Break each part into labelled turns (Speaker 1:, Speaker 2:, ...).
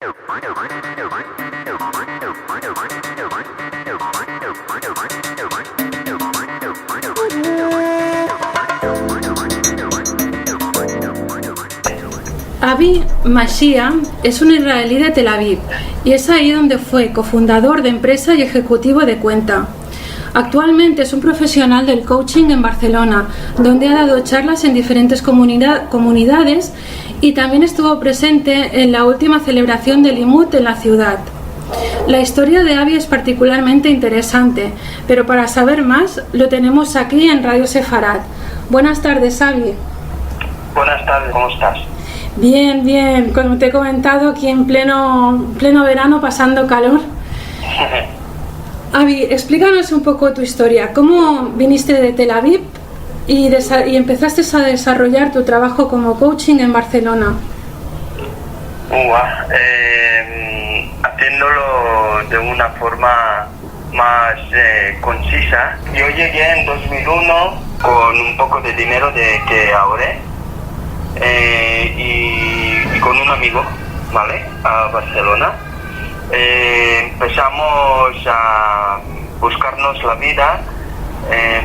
Speaker 1: Avi Mashia es un israelí de Tel Aviv y es ahí donde fue cofundador de empresa y ejecutivo de cuenta. Actualmente es un profesional del coaching en Barcelona, donde ha dado charlas en diferentes comunidades y también estuvo presente en la última celebración del Limud en la ciudad. La historia de Avi es particularmente interesante, pero para saber más lo tenemos aquí en Radio Sefarat. Buenas tardes, Avi.
Speaker 2: Buenas tardes, ¿cómo estás?
Speaker 1: Bien, bien. Como te he comentado, aquí en pleno verano, pasando calor. Avi, explícanos un poco tu historia. ¿Cómo viniste de Tel Aviv y empezaste a desarrollar tu trabajo como coaching en Barcelona?
Speaker 2: Haciéndolo de una forma más concisa. Yo llegué en 2001 con un poco de dinero que ahorré y con un amigo, ¿vale? A Barcelona. Empezamos a buscarnos la vida,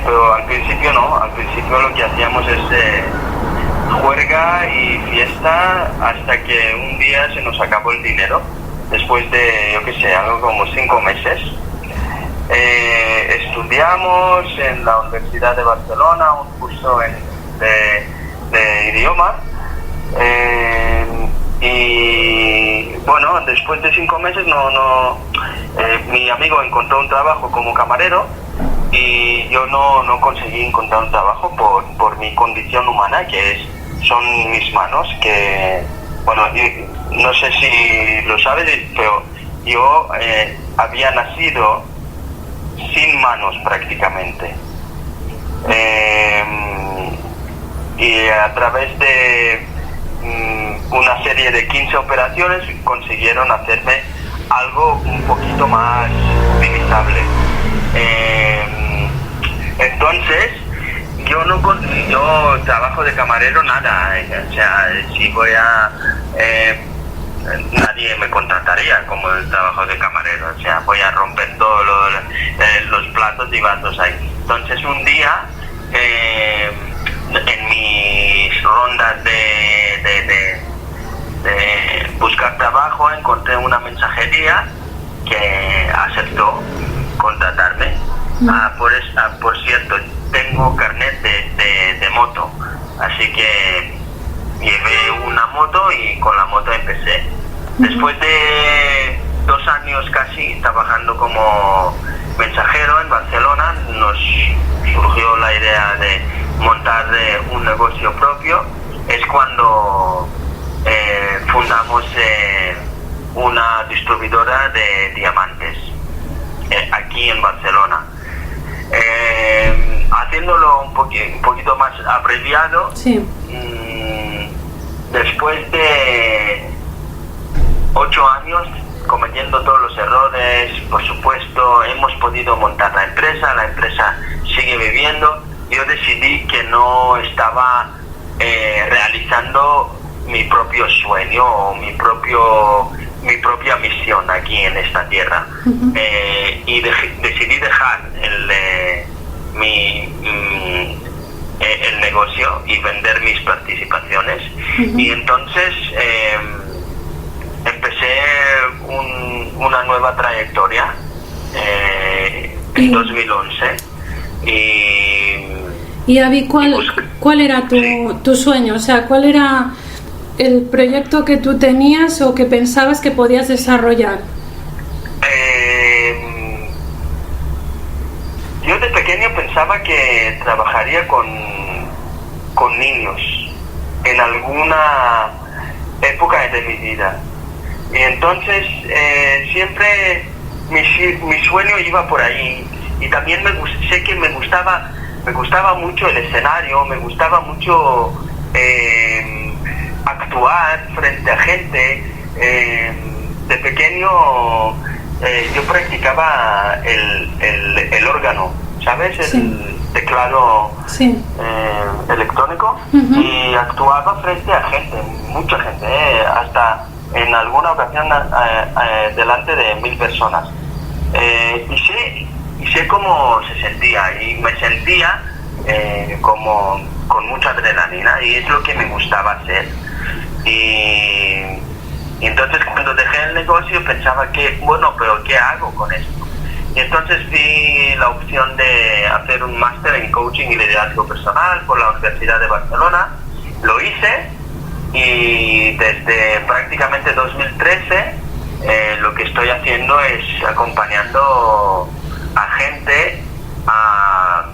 Speaker 2: pero al principio no. Al principio lo que hacíamos es juerga y fiesta hasta que un día se nos acabó el dinero. Después de, yo qué sé, algo como 5 meses. Estudiamos en la Universidad de Barcelona un curso de idioma. Y bueno, después de 5 meses mi amigo encontró un trabajo como camarero y yo no conseguí encontrar un trabajo por mi condición humana, que son mis manos, que bueno, no sé si lo sabes, pero yo había nacido sin manos prácticamente, y a través de una serie de 15 operaciones consiguieron hacerme algo un poquito más utilizable. Entonces yo trabajo de camarero nada, o sea, si voy a nadie me contrataría como el trabajo de camarero, o sea, voy a romper todos los platos y vasos ahí. Entonces un día en mis rondas de buscar trabajo encontré una mensajería que aceptó contratarme. Por cierto, tengo carnet de moto, así que llevé una moto y con la moto empecé. Después de 2 años casi trabajando como mensajero en Barcelona, nos surgió la idea de montar un negocio propio. Es cuando fundamos una distribuidora de diamantes aquí en Barcelona. Haciéndolo un poquito más abreviado,
Speaker 1: sí.
Speaker 2: Después de 8 años cometiendo todos los errores, por supuesto, hemos podido montar la empresa sigue viviendo. Yo decidí que no estaba realizando mi propio sueño o mi propia misión aquí en esta tierra. Y decidí dejar el negocio y vender mis participaciones. Y entonces empecé una nueva trayectoria en 2011.
Speaker 1: Y Avi, ¿cuál era tu sueño? O sea, ¿cuál era el proyecto que tú tenías o que pensabas que podías desarrollar?
Speaker 2: Yo de pequeño pensaba que trabajaría con niños en alguna época de mi vida. Y entonces siempre mi sueño iba por ahí. Y también sé que me gustaba mucho el escenario, me gustaba mucho actuar frente a gente. De pequeño yo practicaba el órgano, ¿sabes?
Speaker 1: Sí.
Speaker 2: El teclado,
Speaker 1: sí.
Speaker 2: Electrónico, y actuaba frente a gente, mucha gente, hasta en alguna ocasión delante de 1000 personas. Y sé cómo se sentía, y me sentía como con mucha adrenalina, y es lo que me gustaba hacer. Y entonces cuando dejé el negocio pensaba que, bueno, pero ¿qué hago con esto? Y entonces vi la opción de hacer un máster en coaching y liderazgo personal por la Universidad de Barcelona. Lo hice, y desde prácticamente 2013 lo que estoy haciendo es acompañando a gente a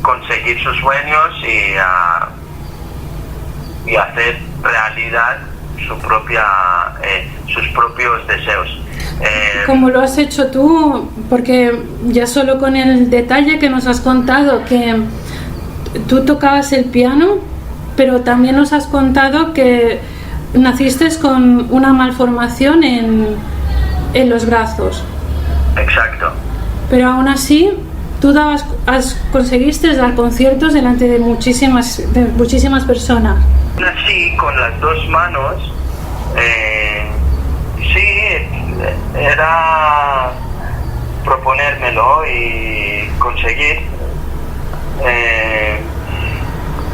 Speaker 2: conseguir sus sueños y hacer realidad sus propios deseos.
Speaker 1: ¿Cómo lo has hecho tú? Porque ya solo con el detalle que nos has contado que tú tocabas el piano, pero también nos has contado que naciste con una malformación en los brazos.
Speaker 2: Exacto.
Speaker 1: Pero aún así, tú conseguiste dar conciertos delante de muchísimas personas.
Speaker 2: Nací con las dos manos. Sí, era proponérmelo y conseguir.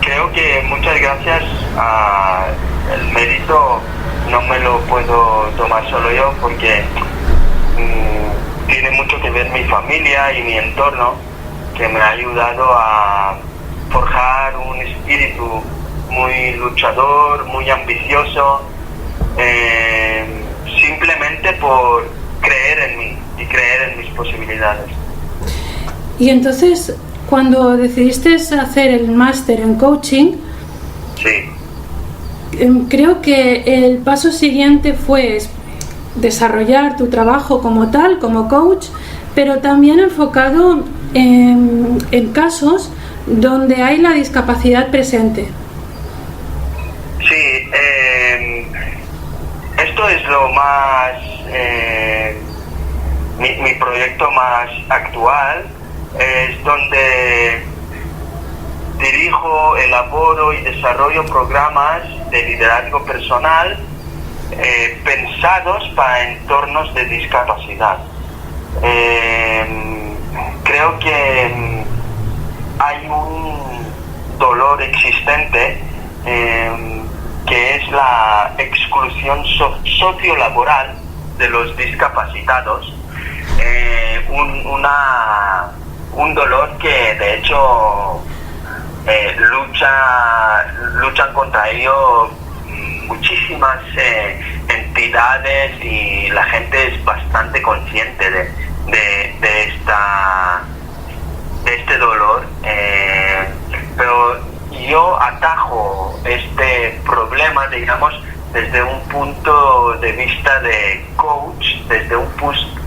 Speaker 2: Creo que muchas gracias al mérito no me lo puedo tomar solo yo, porque tiene mucho que ver mi familia y mi entorno, que me ha ayudado a forjar un espíritu muy luchador, muy ambicioso, simplemente por creer en mí y creer en mis posibilidades.
Speaker 1: Y entonces, cuando decidiste hacer el máster en coaching,
Speaker 2: sí,
Speaker 1: creo que el paso siguiente fue desarrollar tu trabajo como tal, como coach, pero también enfocado en casos donde hay la discapacidad presente.
Speaker 2: Sí, esto es lo más, mi proyecto más actual, es donde dirijo, elaboro y desarrollo programas de liderazgo personal pensados para entornos de discapacidad. Creo que hay un dolor existente que es la exclusión sociolaboral de los discapacitados, un dolor que de hecho luchan contra ello muchísimas entidades, y la gente es bastante consciente de este dolor, pero yo atajo este problema, digamos, desde un punto de vista de coach, desde un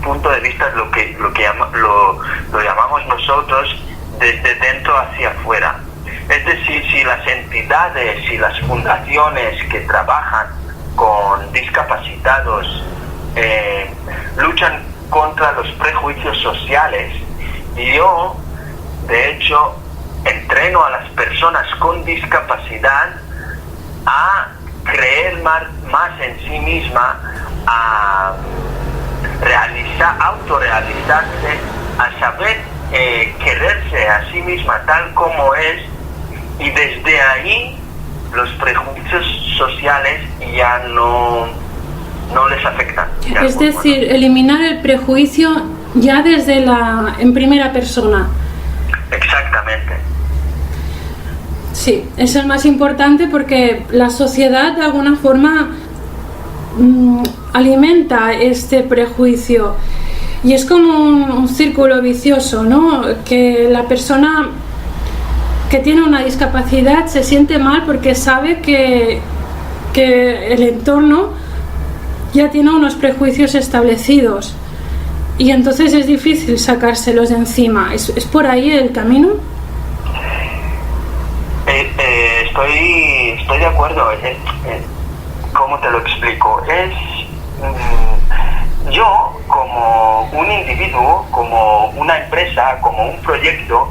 Speaker 2: punto de vista lo llamamos nosotros desde dentro hacia afuera. Es decir, si las entidades y las fundaciones que trabajan con discapacitados luchan contra los prejuicios sociales, yo de hecho entreno a las personas con discapacidad a creer más en sí misma, a autorrealizarse, a saber quererse a sí misma tal como es, y desde ahí los prejuicios sociales ya no les afectan.
Speaker 1: Es decir, eliminar el prejuicio ya en primera persona.
Speaker 2: Exactamente.
Speaker 1: Sí, eso es más importante, porque la sociedad de alguna forma alimenta este prejuicio, y es como un círculo vicioso, ¿no? Que la persona que tiene una discapacidad se siente mal porque sabe que el entorno ya tiene unos prejuicios establecidos, y entonces es difícil sacárselos de encima. ¿Es por ahí el camino?
Speaker 2: Estoy de acuerdo. ¿Cómo te lo explico? Yo, como un individuo, como una empresa, como un proyecto,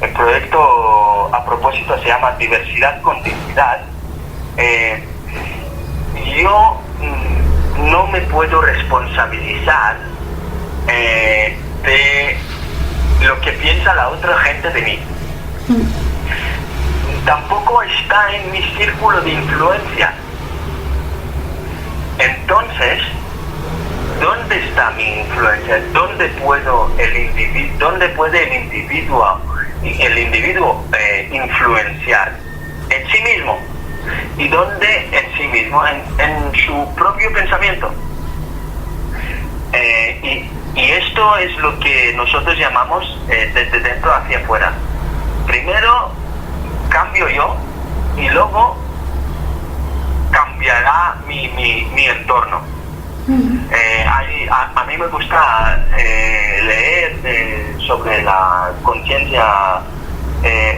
Speaker 2: el proyecto a propósito se llama Diversidad con Dignidad, yo no me puedo responsabilizar de lo que piensa la otra gente de mí. Tampoco está en mi círculo de influencia. Entonces, ¿dónde está mi influencia? ¿Dónde puede el individuo influenciar? En sí mismo. ¿Y dónde en sí mismo? En su propio pensamiento. Y esto es lo que nosotros llamamos desde dentro hacia afuera. Primero cambio yo y luego cambiará mi entorno. A mí me gusta leer sobre la conciencia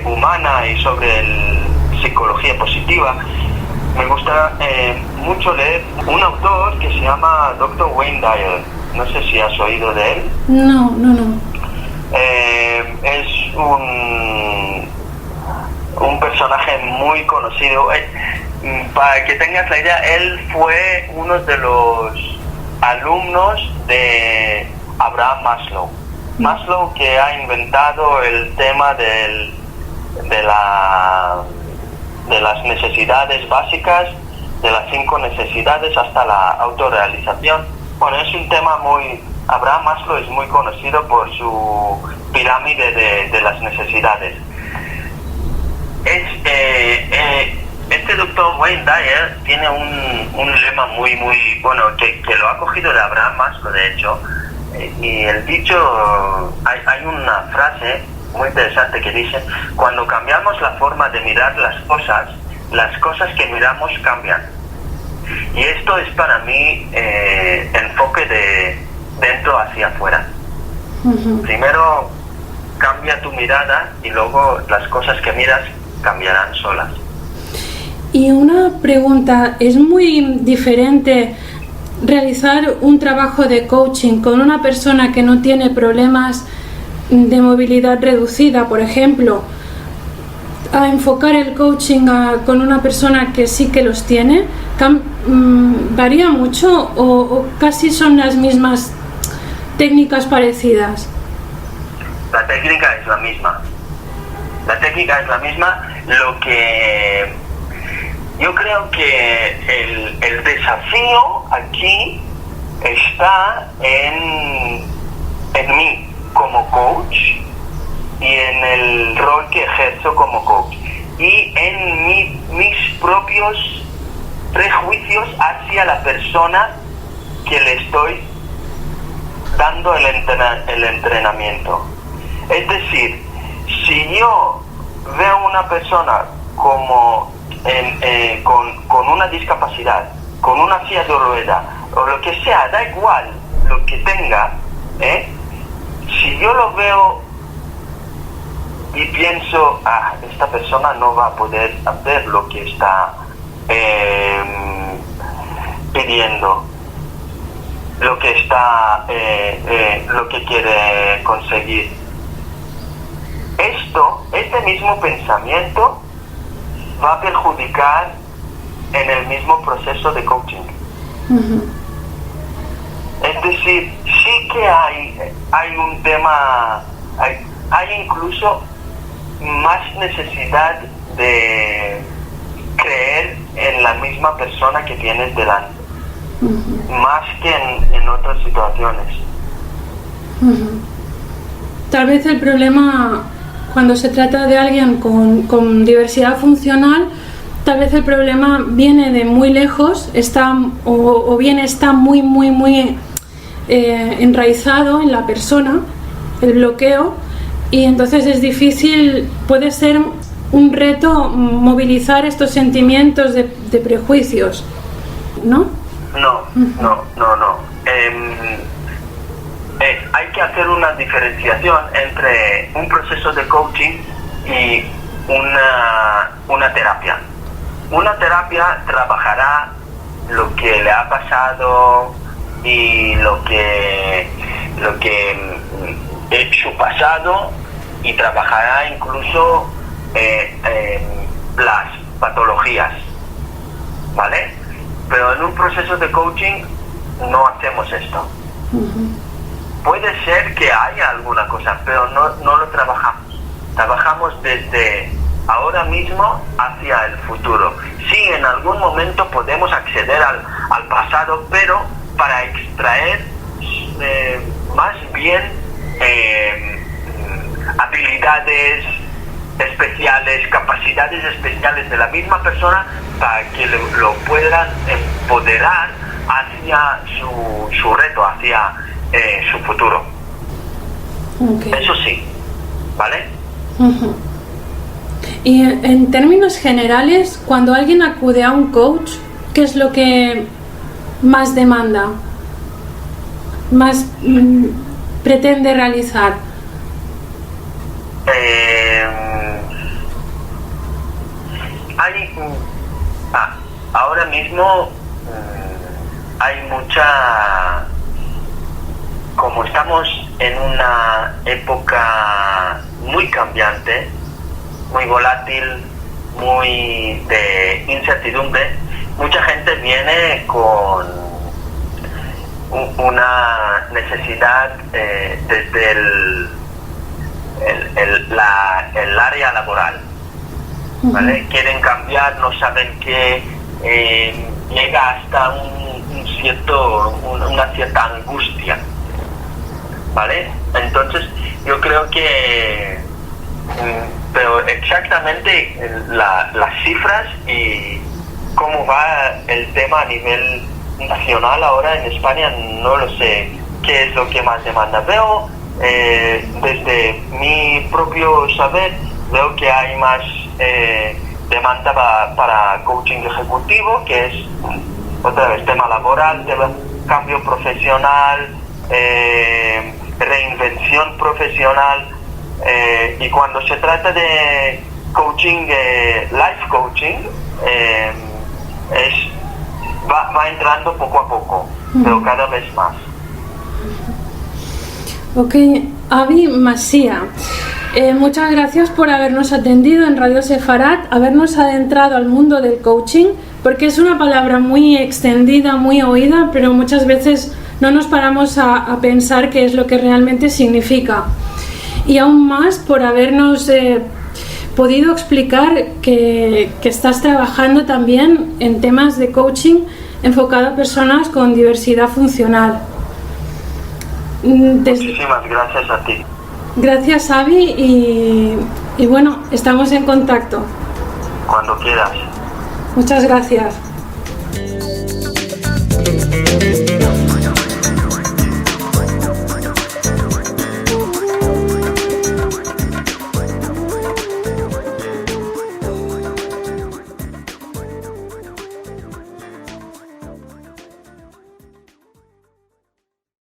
Speaker 2: humana y sobre psicología positiva. Me gusta mucho leer un autor que se llama Dr. Wayne Dyer. No sé si has oído de él.
Speaker 1: No.
Speaker 2: Es un personaje muy conocido. Para que tengas la idea, él fue uno de los alumnos de Abraham Maslow. Maslow, que ha inventado el tema de las necesidades básicas, de las 5 necesidades hasta la autorrealización. Bueno, es un tema Abraham Maslow es muy conocido por su pirámide de las necesidades. Este doctor Wayne Dyer tiene un lema muy bueno, que lo ha cogido de Abraham Maslow, de hecho, y el dicho, hay una frase muy interesante que dice: cuando cambiamos la forma de mirar las cosas que miramos cambian. Y esto es para mí enfoque de dentro hacia afuera. Primero cambia tu mirada y luego las cosas que miras cambiarán solas.
Speaker 1: Y una pregunta, ¿es muy diferente realizar un trabajo de coaching con una persona que no tiene problemas de movilidad reducida, por ejemplo, a enfocar el coaching con una persona que sí que los tiene? ¿Varía mucho o casi son las mismas técnicas parecidas?
Speaker 2: La técnica es la misma. Lo que yo creo que el desafío aquí está en mí como coach y en el rol que ejerzo como coach y en mis propios prejuicios hacia la persona que le estoy dando el entrenamiento. Es decir, si yo veo una persona como con una discapacidad, con una silla de rueda o lo que sea, da igual lo que tenga, si yo lo veo y pienso, esta persona no va a poder hacer lo que está pidiendo, lo que quiere conseguir. Este mismo pensamiento va a perjudicar en el mismo proceso de coaching. Es decir, sí que hay un tema, hay incluso más necesidad de creer en la misma persona que tienes delante, más que en otras situaciones.
Speaker 1: Tal vez el problema, cuando se trata de alguien con diversidad funcional, tal vez el problema viene de muy lejos, o bien está muy enraizado en la persona, el bloqueo, y entonces es difícil, puede ser un reto movilizar estos sentimientos de prejuicios, ¿no? No.
Speaker 2: Hay que hacer una diferenciación entre un proceso de coaching y una terapia. Una terapia trabajará lo que le ha pasado y lo que es su pasado, y trabajará incluso las patologías, ¿vale? Pero en un proceso de coaching no hacemos esto. Puede ser que haya alguna cosa, pero no lo trabajamos. Trabajamos desde ahora mismo hacia el futuro. Sí, en algún momento podemos acceder al pasado, pero para extraer más bien habilidades especiales, capacidades especiales de la misma persona para que lo puedan empoderar hacia su reto, hacia su futuro.
Speaker 1: Okay.
Speaker 2: Eso sí, ¿vale?
Speaker 1: Y en términos generales, cuando alguien acude a un coach, ¿qué es lo que más demanda? ¿Más pretende realizar?
Speaker 2: Ahora mismo hay mucha... Como estamos en una época muy cambiante, muy volátil, muy de incertidumbre, mucha gente viene con una necesidad desde el área laboral, ¿vale? Quieren cambiar, no saben qué, llega hasta una cierta angustia, ¿vale? Entonces yo creo que pero exactamente las cifras y cómo va el tema a nivel nacional ahora en España no lo sé qué es lo que más demanda. Veo desde mi propio saber, veo que hay más demanda para coaching ejecutivo, que es otra vez tema laboral, tema cambio profesional, reinvención profesional, y cuando se trata de coaching, life coaching, va entrando poco a poco, pero cada vez más.
Speaker 1: Ok, Avi Masía, muchas gracias por habernos atendido en Radio Sefarat, habernos adentrado al mundo del coaching, porque es una palabra muy extendida, muy oída, pero muchas veces no nos paramos a pensar qué es lo que realmente significa. Y aún más por habernos podido explicar que estás trabajando también en temas de coaching enfocado a personas con diversidad funcional.
Speaker 2: Muchísimas gracias a ti.
Speaker 1: Gracias, Avi, y bueno, estamos en contacto.
Speaker 2: Cuando quieras.
Speaker 1: Muchas gracias.